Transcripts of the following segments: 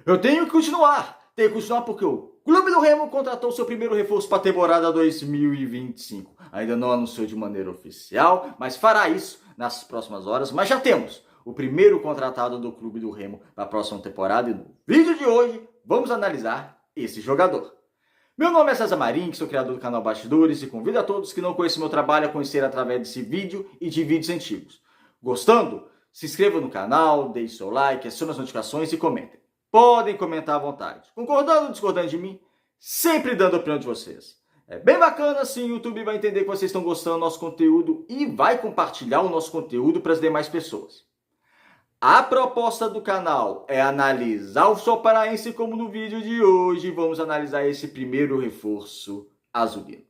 Eu tenho que continuar. Tenho que continuar porque o Clube do Remo contratou seu primeiro reforço para a temporada 2025. Ainda não anunciou de maneira oficial, mas fará isso nas próximas horas. Mas já temos o primeiro contratado do Clube do Remo para a próxima temporada. E no vídeo de hoje, vamos analisar esse jogador. Meu nome é César Marim, sou criador do canal Bastidores e convido a todos que não conhecem meu trabalho a conhecer através desse vídeo e de vídeos antigos. Gostando? Se inscreva no canal, deixe seu like, acione as notificações e comentem. Podem comentar à vontade. Concordando ou discordando de mim, sempre dando a opinião de vocês. É bem bacana, assim, o YouTube vai entender que vocês estão gostando do nosso conteúdo e vai compartilhar o nosso conteúdo para as demais pessoas. A proposta do canal é analisar o futebol paraense, como no vídeo de hoje vamos analisar esse primeiro reforço azulino.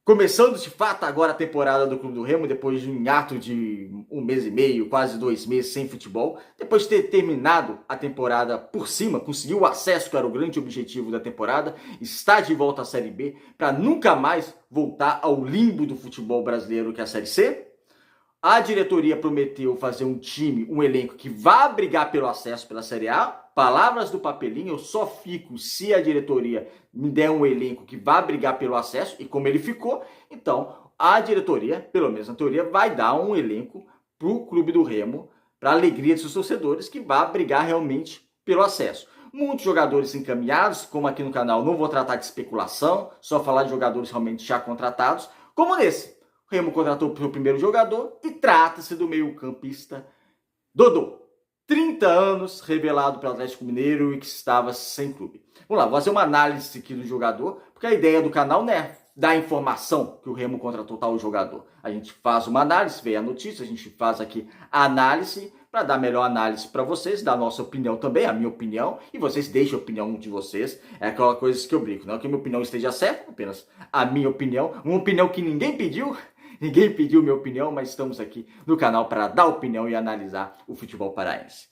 Começando de fato agora a temporada do Clube do Remo, depois de um hiato de 1 mês e meio, quase 2 meses sem futebol, depois de ter terminado a temporada por cima, conseguiu o acesso, que era o grande objetivo da temporada, está de volta à Série B, para nunca mais voltar ao limbo do futebol brasileiro, que é a Série C. A diretoria prometeu fazer um time, um elenco que vá brigar pelo acesso pela Série A. Palavras do papelinho, eu só fico se a diretoria me der um elenco que vá brigar pelo acesso, e como ele ficou, então a diretoria, pelo menos na teoria, vai dar um elenco para o Clube do Remo, para a alegria de seus torcedores, que vá brigar realmente pelo acesso. Muitos jogadores encaminhados, como aqui no canal não vou tratar de especulação, só falar de jogadores realmente já contratados, como nesse. O Remo contratou o seu primeiro jogador e trata-se do meio-campista Dodô. 30 anos, revelado pelo Atlético Mineiro e que estava sem clube. Vamos lá, vou fazer uma análise aqui do jogador, porque a ideia do canal não é dar informação que o Remo contratou tal jogador. A gente faz uma análise, vê a notícia, a gente faz aqui a análise para dar a melhor análise para vocês, dar a nossa opinião também, a minha opinião, e vocês deixem a opinião de vocês. É aquela coisa que eu brinco, não é que a minha opinião esteja certa, apenas a minha opinião, uma opinião que ninguém pediu. Ninguém pediu minha opinião, mas estamos aqui no canal para dar opinião e analisar o futebol paraense.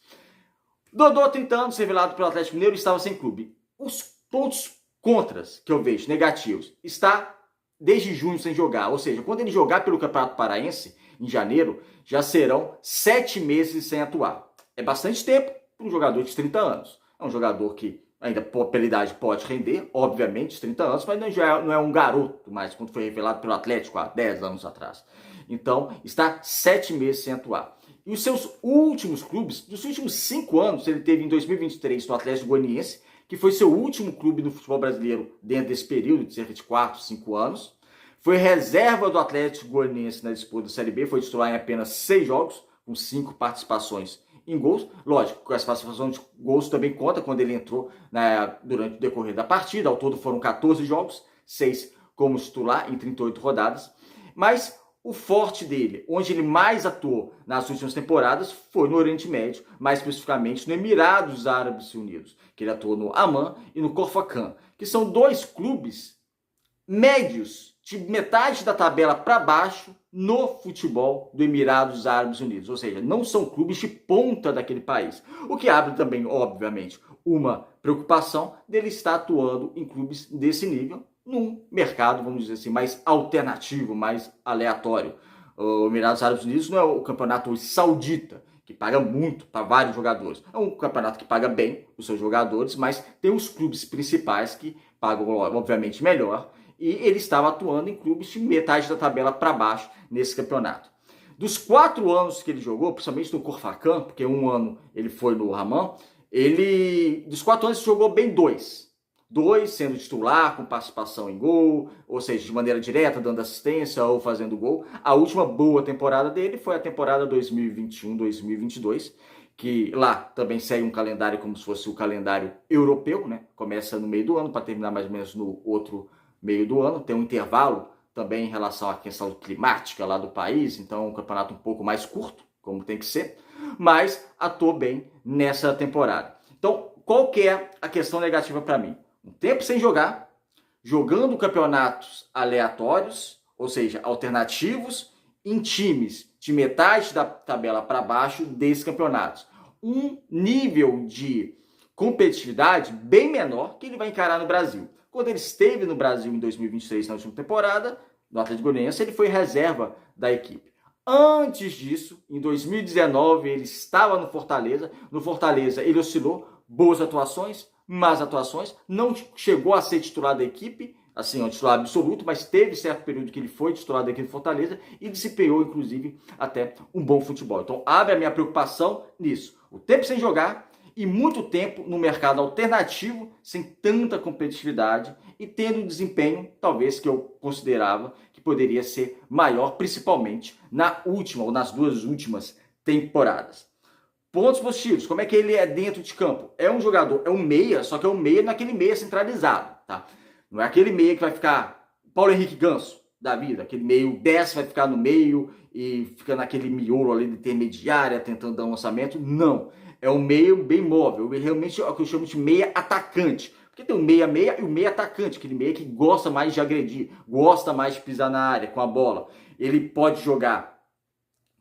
Dodô, 30 anos, revelado pelo Atlético Mineiro, estava sem clube. Os pontos contras que eu vejo, negativos, está desde junho sem jogar. Ou seja, quando ele jogar pelo Campeonato Paraense, em janeiro, já serão 7 meses sem atuar. É bastante tempo para um jogador de 30 anos. É um jogador que ainda pela idade pode render, obviamente, 30 anos, mas não é um garoto mais, quando foi revelado pelo Atlético há 10 anos atrás. Então, está 7 meses sem atuar. E os seus últimos clubes, dos últimos 5 anos, ele teve em 2023 no Atlético Goianiense, que foi seu último clube no futebol brasileiro dentro desse período, de cerca de 4, 5 anos. Foi reserva do Atlético Goianiense na disputa da Série B, foi titular em apenas 6 jogos, com 5 participações em gols. Lógico, com essa participação de gols também conta quando ele entrou durante o decorrer da partida. Ao todo foram 14 jogos, 6 como titular em 38 rodadas. Mas o forte dele, onde ele mais atuou nas últimas temporadas, foi no Oriente Médio, mais especificamente no Emirados Árabes Unidos, que ele atuou no Amman e no Khor-Fakkan, que são 2 clubes médios, de metade da tabela para baixo, no futebol do Emirados Árabes Unidos. Ou seja, não são clubes de ponta daquele país. O que abre também, obviamente, uma preocupação dele estar atuando em clubes desse nível, num mercado, vamos dizer assim, mais alternativo, mais aleatório. O Emirados Árabes Unidos não é o campeonato saudita, que paga muito para vários jogadores. É um campeonato que paga bem os seus jogadores, mas tem os clubes principais que pagam, obviamente, melhor. E ele estava atuando em clubes de metade da tabela para baixo nesse campeonato. Dos 4 anos que ele jogou, principalmente no Khor-Fakkan, porque 1 ano ele foi no Amman, dos 4 anos ele jogou bem 2. 2 sendo titular, com participação em gol, ou seja, de maneira direta, dando assistência ou fazendo gol. A última boa temporada dele foi a temporada 2021-2022, que lá também segue um calendário como se fosse o calendário europeu, né? Começa no meio do ano para terminar mais ou menos no outro meio do ano, tem um intervalo também em relação à questão climática lá do país, então é um campeonato um pouco mais curto, como tem que ser, mas atuou bem nessa temporada. Então, qual que é a questão negativa para mim? Um tempo sem jogar, jogando campeonatos aleatórios, ou seja, alternativos, em times de metade da tabela para baixo desses campeonatos. Um nível de competitividade bem menor que ele vai encarar no Brasil. Quando ele esteve no Brasil em 2023, na última temporada, no Atlético Goianiense, ele foi reserva da equipe. Antes disso, em 2019, ele estava no Fortaleza. No Fortaleza, ele oscilou boas atuações, más atuações, não chegou a ser titular da equipe, assim, um titular absoluto, mas teve certo período que ele foi titular da equipe do Fortaleza e desempenhou, inclusive, até um bom futebol. Então, abre a minha preocupação nisso. O tempo sem jogar e muito tempo no mercado alternativo, sem tanta competitividade e tendo um desempenho, talvez, que eu considerava que poderia ser maior, principalmente na última ou nas duas últimas temporadas. Pontos positivos, como é que ele é dentro de campo? É um jogador, é um meia, só que é um meia naquele meia centralizado, tá? Não é aquele meia que vai ficar Paulo Henrique Ganso da vida, aquele meio 10 vai ficar no meio e fica naquele miolo ali de intermediária, tentando dar um lançamento. Não, é um meio bem móvel, realmente é o que eu chamo de meia atacante. Porque tem o meia-meia e o meia atacante, aquele meia que gosta mais de agredir, gosta mais de pisar na área com a bola. Ele pode jogar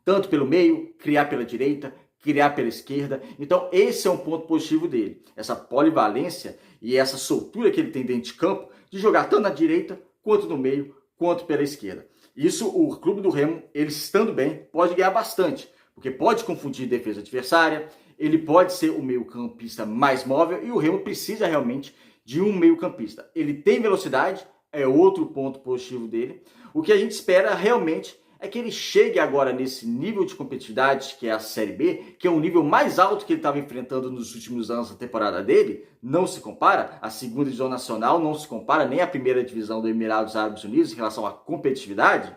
tanto pelo meio, criar pela direita, criar pela esquerda. Então esse é um ponto positivo dele, essa polivalência e essa soltura que ele tem dentro de campo, de jogar tanto na direita, quanto no meio, quanto pela esquerda. Isso o Clube do Remo, ele estando bem, pode ganhar bastante, porque pode confundir defesa adversária, ele pode ser o meio-campista mais móvel e o Remo precisa realmente de um meio-campista. Ele tem velocidade, é outro ponto positivo dele. O que a gente espera realmente é que ele chegue agora nesse nível de competitividade, que é a Série B, que é um nível mais alto que ele estava enfrentando nos últimos anos da temporada dele, não se compara, a segunda divisão nacional não se compara nem a primeira divisão do Emirados Árabes Unidos em relação à competitividade,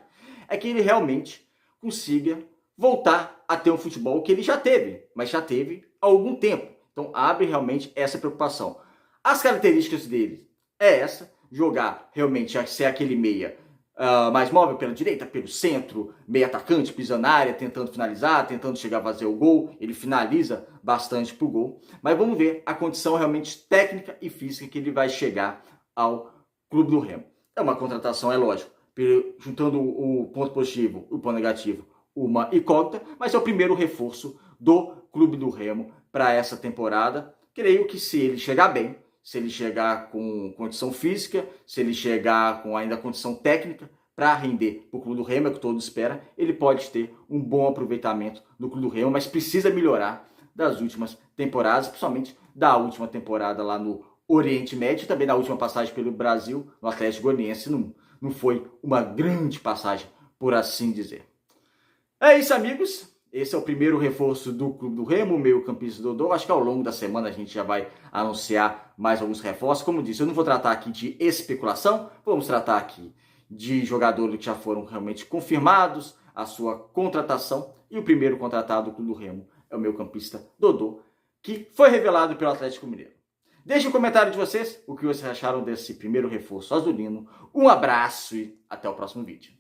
é que ele realmente consiga voltar a ter um futebol que ele já teve, mas já teve há algum tempo. Então abre realmente essa preocupação. As características dele é essa, jogar realmente, ser aquele meia mais móvel pela direita, pelo centro, meio atacante, pisando na área, tentando finalizar, tentando chegar a fazer o gol. Ele finaliza bastante pro gol. Mas vamos ver a condição realmente técnica e física que ele vai chegar ao Clube do Remo. É uma contratação, é lógico, juntando o ponto positivo e o ponto negativo, uma incógnita, mas é o primeiro reforço do Clube do Remo para essa temporada. Creio que se ele chegar bem, se ele chegar com condição física, se ele chegar com ainda condição técnica para render para o Clube do Remo, é o que todos esperam, ele pode ter um bom aproveitamento no Clube do Remo, mas precisa melhorar das últimas temporadas, principalmente da última temporada lá no Oriente Médio e também da última passagem pelo Brasil, no Atlético Goianiense, não foi uma grande passagem, por assim dizer. É isso, amigos. Esse é o primeiro reforço do Clube do Remo, o meio-campista Dodô. Acho que ao longo da semana a gente já vai anunciar mais alguns reforços. Como disse, eu não vou tratar aqui de especulação, vamos tratar aqui de jogadores que já foram realmente confirmados, a sua contratação. E o primeiro contratado do Clube do Remo é o meio-campista Dodô, que foi revelado pelo Atlético Mineiro. Deixe um comentário de vocês, o que vocês acharam desse primeiro reforço azulino. Um abraço e até o próximo vídeo.